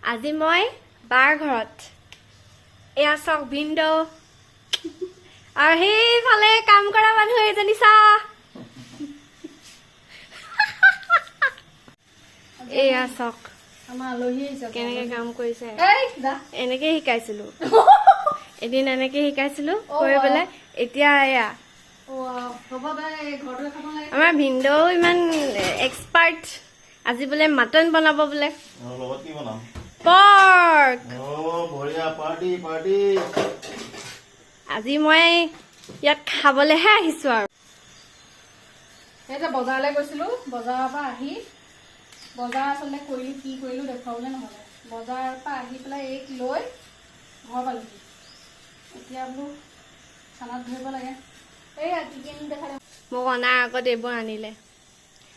আজি মই বাৰ ঘৰত এয়া চাওক ভিন্দ আৰু সেইফালে কাম কৰা মানুহ এজনী চা এয়া চাওক আমাৰ আলহী আহিছে কেনেকে কাম কৰিছে এনেকে শিকাইছিলো এদিন এনেকে শিকাইছিলো কৰি পেলাই এতিয়া এয়া আমাৰ ভিন্দেও ইমান এক্সপাৰ্ট আজি বোলে মাটন বনাব বোলে পৰ্ক আজি মই ইয়াত খাবলেহে আহিছো আৰু এতিয়া বজাৰলৈ গৈছিলো বজাৰৰ পৰা আহি বজাৰ আচলতে কৰিলো কি কৰিলো দেখুৱাবলৈ নহ'লে বজাৰৰ পৰা আহি পেলাই এইক লৈ ঘৰ পালোহি এতিয়া বোলো খানাত ধৰিব লাগে এই কি কিনি দেখালে মোক অনাৰ আগত এইবোৰ আনিলে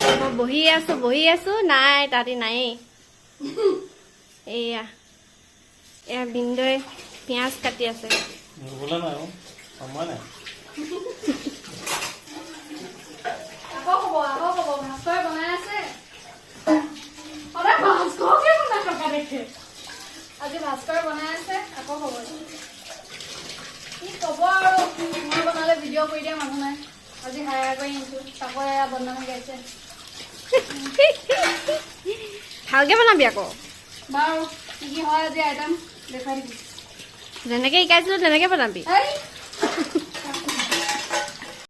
মই বহি আছো নাই তাতে নায়েই এয়া এয়া ভিন্দই পিঁয়াজ কাটি আছে আকৌ ক'ব ভাস্কৰে বনাই আছে সদায় ভাস্কৰকে বনাই থকা দেখে আজি ভাস্কৰে বনাই আছে আকৌ ক'ব কি ক'ব আৰু মই বনালে ভিডিঅ' কৰি দিয়া মানুহ নাই আজি হায়াৰ কৰি আনিছো তাকো এয়া বদনামী গাইছে ভালকে বনাবি আকৌ বাৰু কি কি হয় আজি আইটেম দেখুৱাই দিবি যেনেকে শিকাইছিলো তেনেকে বনাবি এই